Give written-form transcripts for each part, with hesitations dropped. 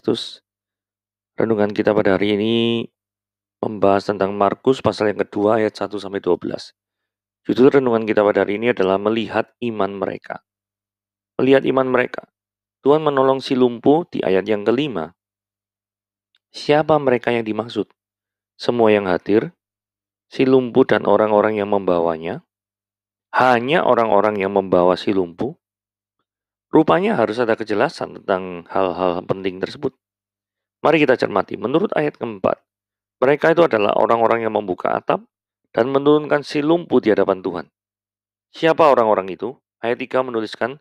Kristus. Renungan kita pada hari ini membahas tentang Markus pasal yang kedua ayat 1-12. Judul renungan kita pada hari ini adalah melihat iman mereka. Melihat iman mereka. Tuhan menolong si lumpuh di ayat yang kelima. Siapa mereka yang dimaksud? Semua yang hadir, si lumpuh dan orang-orang yang membawanya. Hanya orang-orang yang membawa si lumpuh. Rupanya harus ada kejelasan tentang hal-hal penting tersebut. Mari kita cermati. Menurut ayat keempat, mereka itu adalah orang-orang yang membuka atap dan menurunkan si lumpuh di hadapan Tuhan. Siapa orang-orang itu? Ayat 3 menuliskan,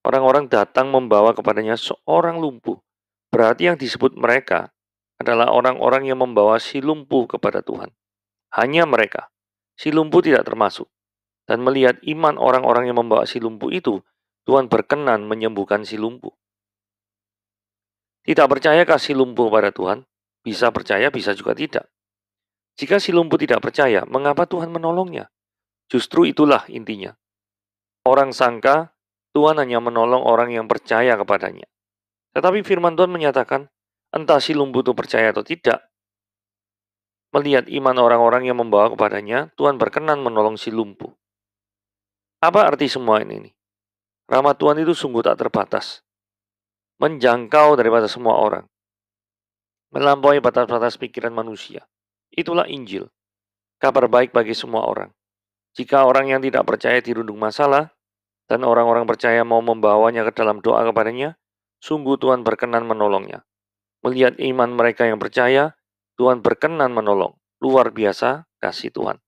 orang-orang datang membawa kepadanya seorang lumpuh. Berarti yang disebut mereka adalah orang-orang yang membawa si lumpuh kepada Tuhan. Hanya mereka. Si lumpuh tidak termasuk. Dan melihat iman orang-orang yang membawa si lumpuh itu, Tuhan berkenan menyembuhkan si lumpuh. Tidak percayakah si lumpuh pada Tuhan? Bisa percaya, bisa juga tidak. Jika si lumpuh tidak percaya, mengapa Tuhan menolongnya? Justru itulah intinya. Orang sangka Tuhan hanya menolong orang yang percaya kepadanya. Tetapi firman Tuhan menyatakan, entah si lumpuh itu percaya atau tidak, melihat iman orang-orang yang membawa kepadanya, Tuhan berkenan menolong si lumpuh. Apa arti semua ini? Rahmat Tuhan itu sungguh tak terbatas. Menjangkau daripada semua orang. Melampaui batas-batas pikiran manusia. Itulah Injil. Kabar baik bagi semua orang. Jika orang yang tidak percaya dirundung masalah, dan orang-orang percaya mau membawanya ke dalam doa kepadanya, sungguh Tuhan berkenan menolongnya. Melihat iman mereka yang percaya, Tuhan berkenan menolong. Luar biasa kasih Tuhan.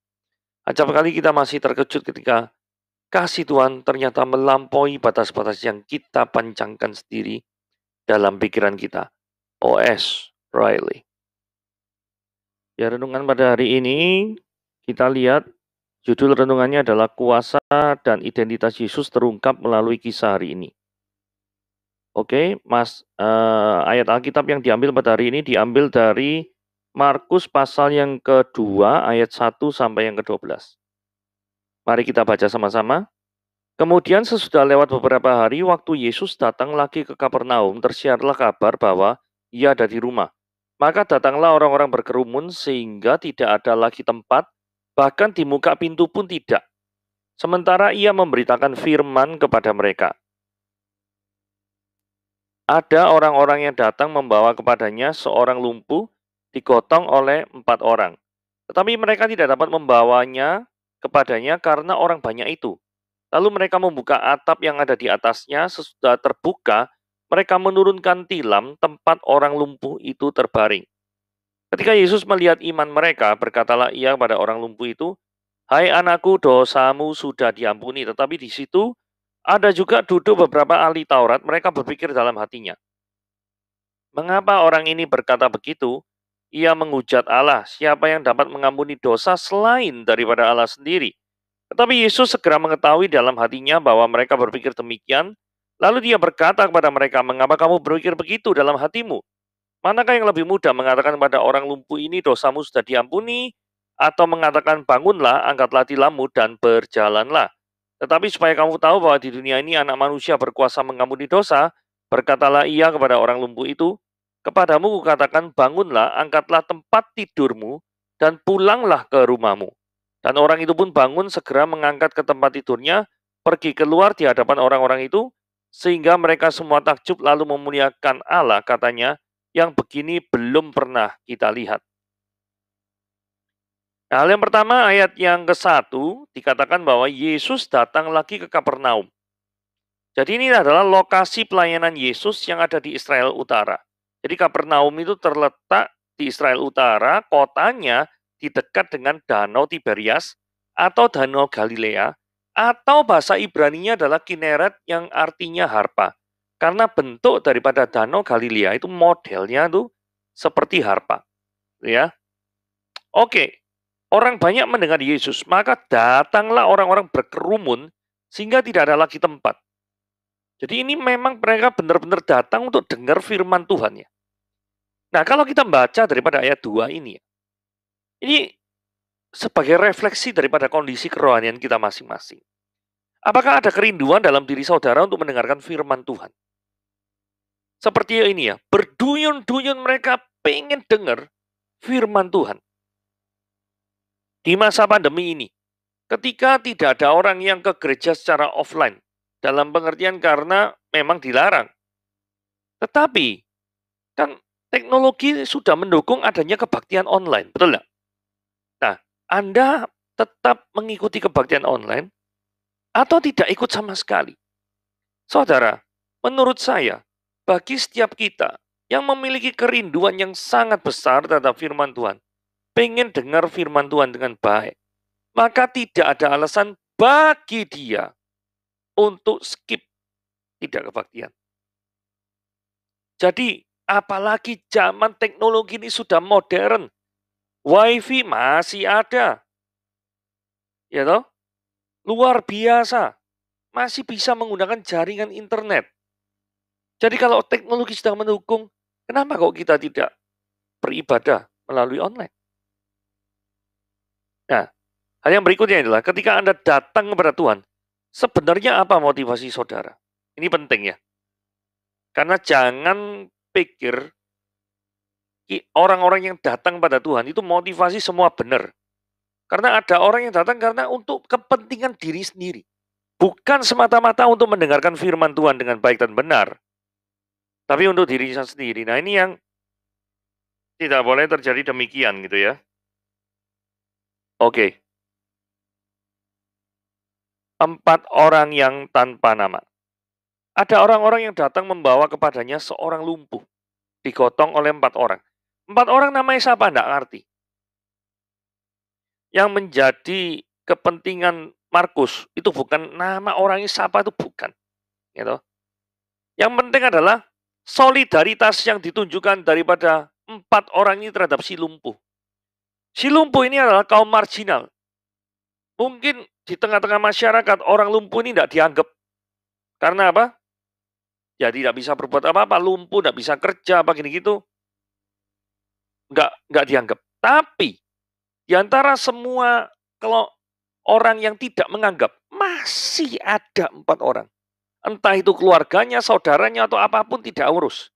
Acap kali kita masih terkejut ketika kasih Tuhan ternyata melampaui batas-batas yang kita pancangkan sendiri dalam pikiran kita. O.S. Riley. Ya, renungan pada hari ini kita lihat judul renungannya adalah kuasa dan identitas Yesus terungkap melalui kisah hari ini. Oke, ayat Alkitab yang diambil pada hari ini diambil dari Markus pasal yang kedua ayat 1 sampai yang ke-12. Mari kita baca sama-sama. Kemudian sesudah lewat beberapa hari, waktu Yesus datang lagi ke Kapernaum, tersiarlah kabar bahwa ia ada di rumah. Maka datanglah orang-orang berkerumun sehingga tidak ada lagi tempat, bahkan di muka pintu pun tidak. Sementara ia memberitakan firman kepada mereka. Ada orang-orang yang datang membawa kepadanya seorang lumpuh digotong oleh 4 orang. Tetapi mereka tidak dapat membawanya kepadanya karena orang banyak itu. Lalu mereka membuka atap yang ada di atasnya. Sesudah terbuka, mereka menurunkan tilam tempat orang lumpuh itu terbaring. Ketika Yesus melihat iman mereka, berkatalah ia kepada orang lumpuh itu, "Hai anakku, dosamu sudah diampuni." Tetapi di situ ada juga duduk beberapa ahli Taurat. Mereka berpikir dalam hatinya, mengapa orang ini berkata begitu? Ia menghujat Allah, siapa yang dapat mengampuni dosa selain daripada Allah sendiri? Tetapi Yesus segera mengetahui dalam hatinya bahwa mereka berpikir demikian. Lalu dia berkata kepada mereka, mengapa kamu berpikir begitu dalam hatimu? Manakah yang lebih mudah mengatakan pada orang lumpuh ini dosamu sudah diampuni? Atau mengatakan bangunlah, angkatlah tilammu dan berjalanlah. Tetapi supaya kamu tahu bahwa di dunia ini anak manusia berkuasa mengampuni dosa, berkatalah ia kepada orang lumpuh itu, kepadamu kukatakan bangunlah, angkatlah tempat tidurmu, dan pulanglah ke rumahmu. Dan orang itu pun bangun segera mengangkat ke tempat tidurnya, pergi keluar di hadapan orang-orang itu, sehingga mereka semua takjub lalu memuliakan Allah, katanya, yang begini belum pernah kita lihat. Nah, hal yang pertama, ayat yang ke-1 dikatakan bahwa Yesus datang lagi ke Kapernaum. Jadi ini adalah lokasi pelayanan Yesus yang ada di Israel Utara. Jadi Kapernaum itu terletak di Israel Utara, kotanya di dekat dengan Danau Tiberias atau Danau Galilea, atau bahasa Ibrani-nya adalah Kineret yang artinya harpa. Karena bentuk daripada Danau Galilea itu modelnya tuh seperti harpa. Ya. Oke, orang banyak mendengar Yesus, maka datanglah orang-orang berkerumun sehingga tidak ada lagi tempat. Jadi ini memang mereka benar-benar datang untuk dengar firman Tuhan ya. Nah, kalau kita baca daripada ayat 2 ini, ini sebagai refleksi daripada kondisi kerohanian kita masing-masing. Apakah ada kerinduan dalam diri saudara untuk mendengarkan firman Tuhan? Seperti ini ya, berduyun-duyun mereka pengen dengar firman Tuhan. Di masa pandemi ini, ketika tidak ada orang yang ke gereja secara offline, dalam pengertian karena memang dilarang. Tetapi, kan teknologi sudah mendukung adanya kebaktian online, betul nggak? Nah, Anda tetap mengikuti kebaktian online atau tidak ikut sama sekali? Saudara, menurut saya, bagi setiap kita yang memiliki kerinduan yang sangat besar terhadap firman Tuhan, pengen dengar firman Tuhan dengan baik, maka tidak ada alasan bagi dia untuk skip tidak kebaktian. Jadi, apalagi zaman teknologi ini sudah modern, WiFi masih ada, ya toh? Luar biasa, masih bisa menggunakan jaringan internet. Jadi kalau teknologi sedang mendukung, kenapa kok kita tidak beribadah melalui online? Nah, hal yang berikutnya adalah ketika Anda datang kepada Tuhan, sebenarnya apa motivasi saudara? Ini penting ya. Karena jangan pikir orang-orang yang datang pada Tuhan itu motivasi semua benar. Karena ada orang yang datang karena untuk kepentingan diri sendiri. Bukan semata-mata untuk mendengarkan firman Tuhan dengan baik dan benar. Tapi untuk dirinya sendiri. Nah, ini yang tidak boleh terjadi demikian gitu ya. Oke. 4 orang yang tanpa nama. Ada orang-orang yang datang membawa kepadanya seorang lumpuh. Digotong oleh 4 orang. 4 orang namanya siapa? Enggak ngerti. Yang menjadi kepentingan Markus itu bukan nama orangnya siapa, itu bukan. Gitu. Yang penting adalah solidaritas yang ditunjukkan daripada 4 orang ini terhadap si lumpuh. Si lumpuh ini adalah kaum marginal. Mungkin di tengah-tengah masyarakat orang lumpuh ini tidak dianggap. Karena apa? Ya tidak bisa berbuat apa-apa, lumpuh, tidak bisa kerja, apa gini gitu. Nggak dianggap. Tapi, di antara semua kalau orang yang tidak menganggap, masih ada 4 orang. Entah itu keluarganya, saudaranya, atau apapun tidak urus.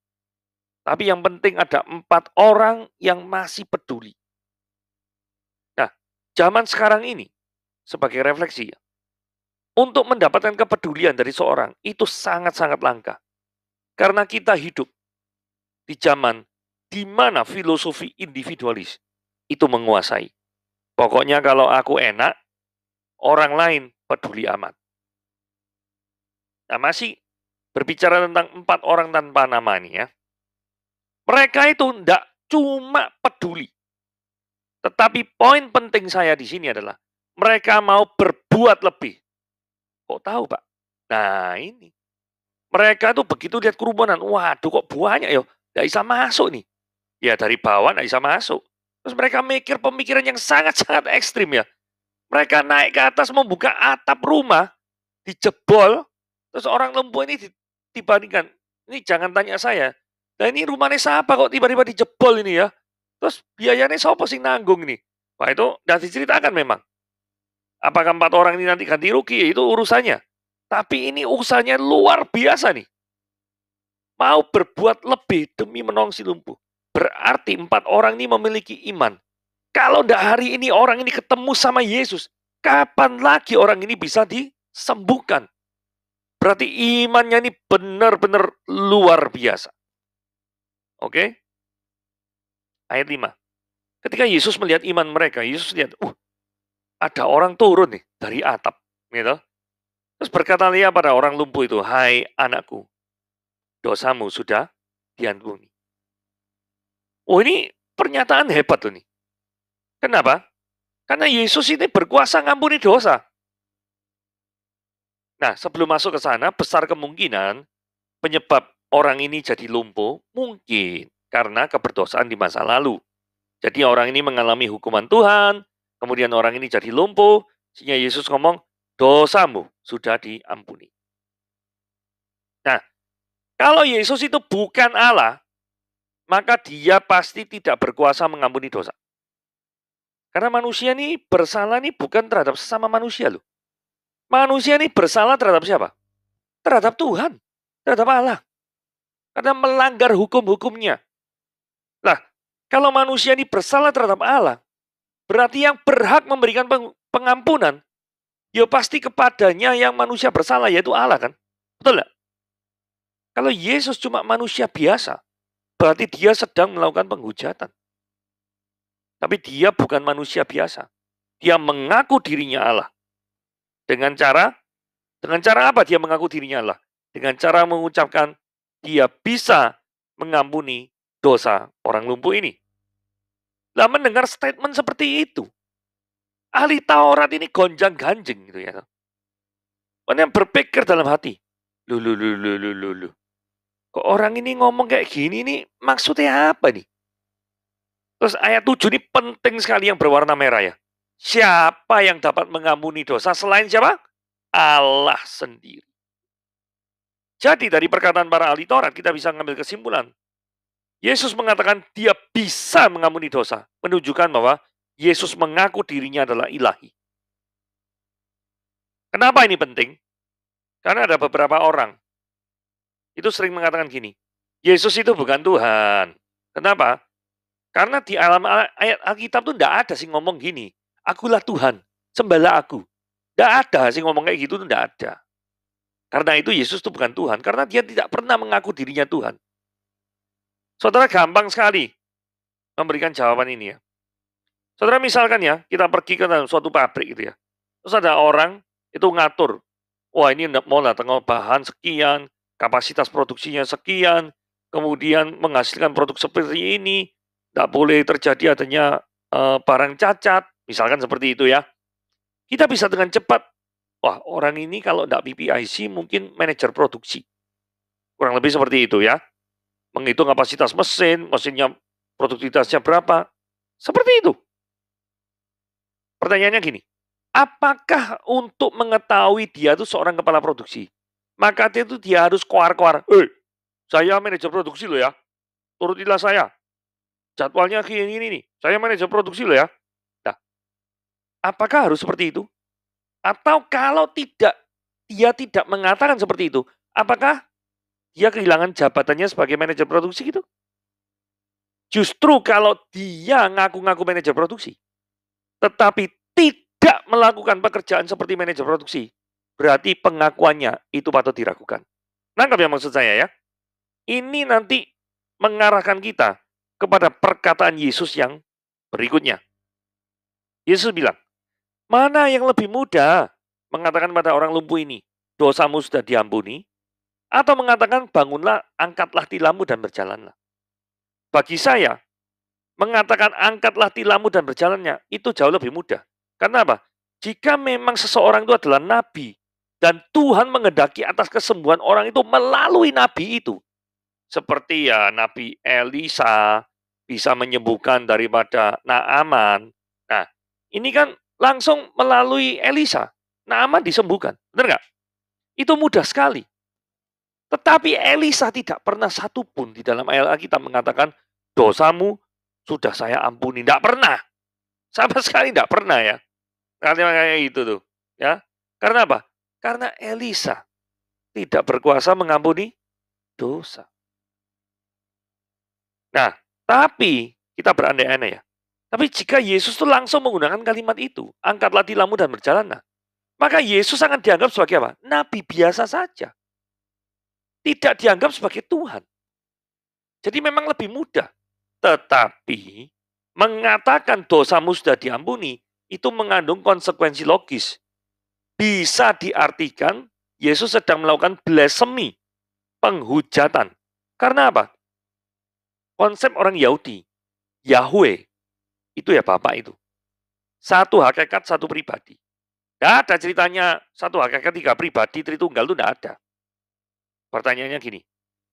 Tapi yang penting ada 4 orang yang masih peduli. Nah, zaman sekarang ini, sebagai refleksi ya, untuk mendapatkan kepedulian dari seorang, itu sangat-sangat langka. Karena kita hidup di zaman di mana filosofi individualis itu menguasai. Pokoknya kalau aku enak, orang lain peduli amat. Nah, masih berbicara tentang 4 orang tanpa nama ini ya. Mereka itu tidak cuma peduli. Tetapi poin penting saya di sini adalah mereka mau berbuat lebih. Kok tahu, Pak? Nah, ini. Mereka tuh begitu lihat kerumunan, waduh kok banyak ya, nggak bisa masuk nih. Ya dari bawah nggak bisa masuk. Terus mereka mikir pemikiran yang sangat-sangat ekstrim ya. Mereka naik ke atas membuka atap rumah, dijebol, terus orang lumpuh ini dibandingkan. Ini jangan tanya saya. Nah ini rumahnya siapa kok tiba-tiba dijebol ini ya. Terus biayanya siapa sih nanggung ini? Wah itu nggak diceritakan memang. Apakah 4 orang ini nanti ganti rugi? Itu urusannya. Tapi ini usahanya luar biasa nih. Mau berbuat lebih demi menolong si lumpuh. Berarti 4 orang ini memiliki iman. Kalau tidak hari ini orang ini ketemu sama Yesus, kapan lagi orang ini bisa disembuhkan? Berarti imannya ini benar-benar luar biasa. Oke? Ayat 5. Ketika Yesus melihat iman mereka, Yesus lihat, ada orang turun nih dari atap. Gitu. Terus berkata dia pada orang lumpuh itu, hai anakku, dosamu sudah diampuni. Oh ini pernyataan hebat tuh nih. Kenapa? Karena Yesus ini berkuasa ngampuni dosa. Nah, sebelum masuk ke sana, besar kemungkinan penyebab orang ini jadi lumpuh mungkin karena keberdosaan di masa lalu. Jadi orang ini mengalami hukuman Tuhan, kemudian orang ini jadi lumpuh, sehingga Yesus ngomong, dosamu sudah diampuni. Nah, kalau Yesus itu bukan Allah, maka dia pasti tidak berkuasa mengampuni dosa. Karena manusia ini bersalah ini bukan terhadap sesama manusia loh. Manusia ini bersalah terhadap siapa? Terhadap Tuhan, terhadap Allah. karena melanggar hukum-hukumnya. Nah, kalau manusia ini bersalah terhadap Allah, berarti yang berhak memberikan pengampunan, ya pasti kepadanya yang manusia bersalah, yaitu Allah kan? Betul nggak? Kalau Yesus cuma manusia biasa, berarti dia sedang melakukan penghujatan. Tapi dia bukan manusia biasa. Dia mengaku dirinya Allah. Dengan cara apa dia mengaku dirinya Allah? Dengan cara mengucapkan dia bisa mengampuni dosa orang lumpuh ini. Lah mendengar statement seperti itu, ahli Taurat ini gonjang-ganjing gitu ya. Orang yang berpikir dalam hati, lu. Kok orang ini ngomong kayak gini nih, maksudnya apa nih? Terus ayat 7 ini penting sekali yang berwarna merah ya. Siapa yang dapat mengampuni dosa selain siapa? Allah sendiri. Jadi dari perkataan para ahli Taurat kita bisa mengambil kesimpulan. Yesus mengatakan dia bisa mengampuni dosa. Menunjukkan bahwa Yesus mengaku dirinya adalah ilahi. Kenapa ini penting? Karena ada beberapa orang itu sering mengatakan gini, Yesus itu bukan Tuhan. Kenapa? Karena di alam ayat Alkitab tuh tidak ada sih ngomong gini, akulah Tuhan, sembahlah aku. Tidak ada sih ngomong kayak gitu tuh tidak ada. Karena itu Yesus itu bukan Tuhan, karena dia tidak pernah mengaku dirinya Tuhan. Saudara gampang sekali memberikan jawaban ini ya. Saudara misalkan ya, kita pergi ke dalam suatu pabrik gitu ya. Terus ada orang itu ngatur, wah ini mau datang bahan sekian, kapasitas produksinya sekian, kemudian menghasilkan produk seperti ini, tidak boleh terjadi adanya barang cacat, misalkan seperti itu ya. Kita bisa dengan cepat, wah orang ini kalau tidak PPIC mungkin manajer produksi. Kurang lebih seperti itu ya. Menghitung kapasitas mesinnya produktivitasnya berapa. Seperti itu. Pertanyaannya gini, apakah untuk mengetahui dia itu seorang kepala produksi, maka dia harus koar-koar, saya manajer produksi loh ya, turutilah saya, jadwalnya gini nih, saya manajer produksi loh ya. Nah, apakah harus seperti itu? Atau kalau tidak, dia tidak mengatakan seperti itu, apakah dia kehilangan jabatannya sebagai manajer produksi gitu? Justru kalau dia ngaku-ngaku manajer produksi, tetapi tidak melakukan pekerjaan seperti manajer produksi, berarti pengakuannya itu patut diragukan. Nangkap ya maksud saya ya? Ini nanti mengarahkan kita kepada perkataan Yesus yang berikutnya. Yesus bilang, mana yang lebih mudah mengatakan pada orang lumpuh ini, dosamu sudah diampuni, atau mengatakan bangunlah, angkatlah tilammu dan berjalanlah. Bagi saya, mengatakan angkatlah tilammu dan berjalannya, itu jauh lebih mudah. Karena apa? Jika memang seseorang itu adalah nabi, dan Tuhan menghendaki atas kesembuhan orang itu melalui nabi itu. Seperti ya Nabi Elisa bisa menyembuhkan daripada Naaman. Nah, ini kan langsung melalui Elisa. Naaman disembuhkan. Benar nggak? Itu mudah sekali. Tetapi Elisa tidak pernah satupun di dalam ayat Alkitab mengatakan, dosamu sudah saya ampuni. Tidak pernah. Sama sekali tidak pernah ya. Kayak itu tuh. Ya. Karena apa? Karena Elisa tidak berkuasa mengampuni dosa. Nah, tapi kita berandai-andai ya. Tapi jika Yesus itu langsung menggunakan kalimat itu, angkatlah tilammu dan berjalanlah, maka Yesus akan dianggap sebagai apa? Nabi biasa saja. Tidak dianggap sebagai Tuhan. Jadi memang lebih mudah. Tetapi mengatakan dosamu sudah diampuni, itu mengandung konsekuensi logis. Bisa diartikan Yesus sedang melakukan blasphemy, penghujatan. Karena apa? Konsep orang Yahudi, Yahweh, itu ya Bapak itu. Satu hakikat, satu pribadi. Tidak ada ceritanya satu hakikat, tiga pribadi, Tritunggal itu tidak ada. Pertanyaannya gini,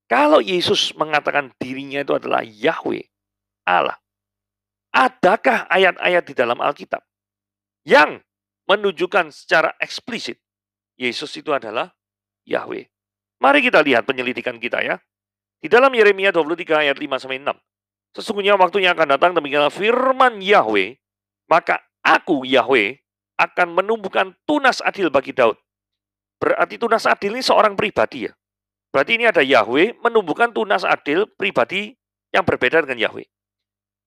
kalau Yesus mengatakan dirinya itu adalah Yahweh, Allah, adakah ayat-ayat di dalam Alkitab yang menunjukkan secara eksplisit Yesus itu adalah Yahweh? Mari kita lihat penyelidikan kita ya. Di dalam Yeremia 23 ayat 5-6. Sesungguhnya waktunya akan datang demikianlah firman Yahweh, maka aku Yahweh akan menumbuhkan tunas adil bagi Daud. Berarti tunas adil ini seorang pribadi ya. Berarti ini ada Yahweh menumbuhkan tunas adil pribadi yang berbeda dengan Yahweh.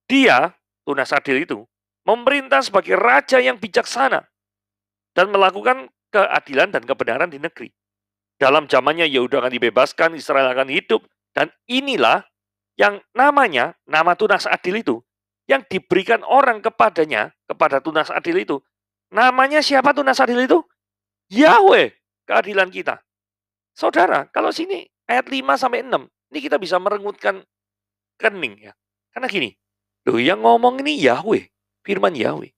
Dia, tunas adil itu, memerintah sebagai raja yang bijaksana dan melakukan keadilan dan kebenaran di negeri. Dalam zamannya Yehuda akan dibebaskan, Israel akan hidup, dan inilah yang namanya, nama tunas adil itu, yang diberikan orang kepadanya, kepada tunas adil itu. Namanya siapa tunas adil itu? Yahweh, keadilan kita. Saudara, kalau sini ayat 5 sampai 6, ini kita bisa merengutkan kening ya. Karena gini, loh yang ngomong ini Yahweh, firman Yahweh.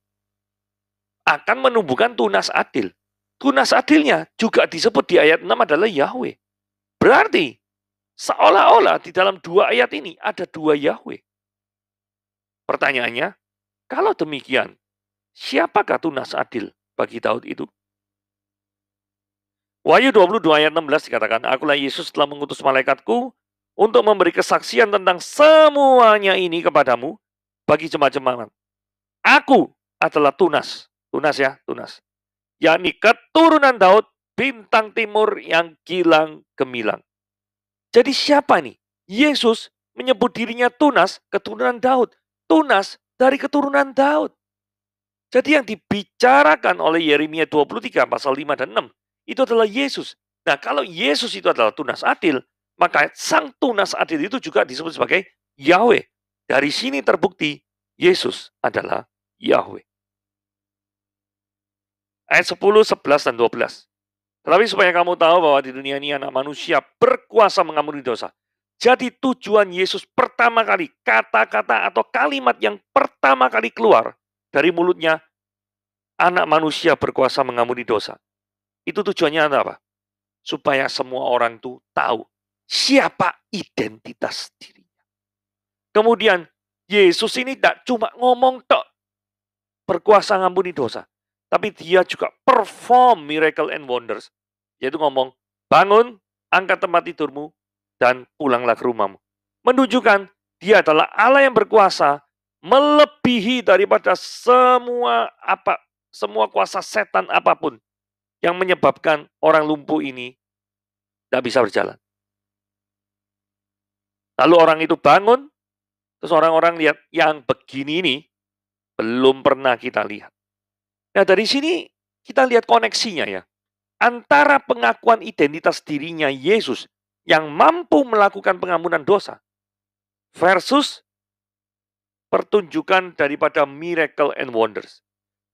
Akan menumbuhkan tunas adil. Tunas adilnya juga disebut di ayat 6 adalah Yahweh. Berarti, seolah-olah di dalam dua ayat ini ada dua Yahweh. Pertanyaannya, kalau demikian, siapakah tunas adil bagi Daud itu? Wahyu 22 ayat 16 dikatakan, Akulah Yesus telah mengutus malaikatku untuk memberi kesaksian tentang semuanya ini kepadamu bagi jemaat-jemaat. Aku adalah tunas. Tunas ya, tunas. Yakni keturunan Daud, bintang timur yang gilang gemilang. Jadi siapa nih? Yesus menyebut dirinya tunas keturunan Daud. Tunas dari keturunan Daud. Jadi yang dibicarakan oleh Yeremia 23 pasal 5 dan 6 itu adalah Yesus. Nah, kalau Yesus itu adalah tunas adil, maka sang tunas adil itu juga disebut sebagai Yahweh. Dari sini terbukti Yesus adalah Yahweh. Ayat 10, 11, dan 12. Tetapi supaya kamu tahu bahwa di dunia ini anak manusia berkuasa mengampuni dosa. Jadi tujuan Yesus pertama kali, kata-kata atau kalimat yang pertama kali keluar dari mulutnya, anak manusia berkuasa mengampuni dosa. Itu tujuannya apa? Supaya semua orang itu tahu siapa identitas dirinya. Kemudian Yesus ini tidak cuma ngomong tok berkuasa mengampuni dosa, tapi dia juga perform miracle and wonders. Yaitu ngomong, bangun, angkat tempat tidurmu, dan pulanglah ke rumahmu. Menunjukkan dia adalah Allah yang berkuasa, melebihi daripada semua kuasa setan apapun yang menyebabkan orang lumpuh ini tidak bisa berjalan. Lalu orang itu bangun, terus orang-orang lihat yang begini ini belum pernah kita lihat. Nah, dari sini kita lihat koneksinya ya. Antara pengakuan identitas dirinya Yesus yang mampu melakukan pengampunan dosa versus pertunjukan daripada miracle and wonders.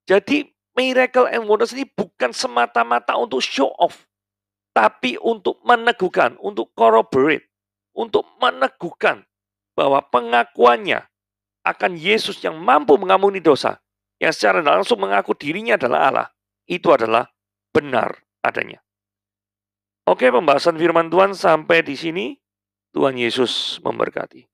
Jadi miracle and wonders ini bukan semata-mata untuk show off, tapi untuk meneguhkan, untuk corroborate, untuk meneguhkan bahwa pengakuannya akan Yesus yang mampu mengampuni dosa, yang secara langsung mengaku dirinya adalah Allah, itu adalah benar adanya. Oke, pembahasan firman Tuhan sampai di sini. Tuhan Yesus memberkati.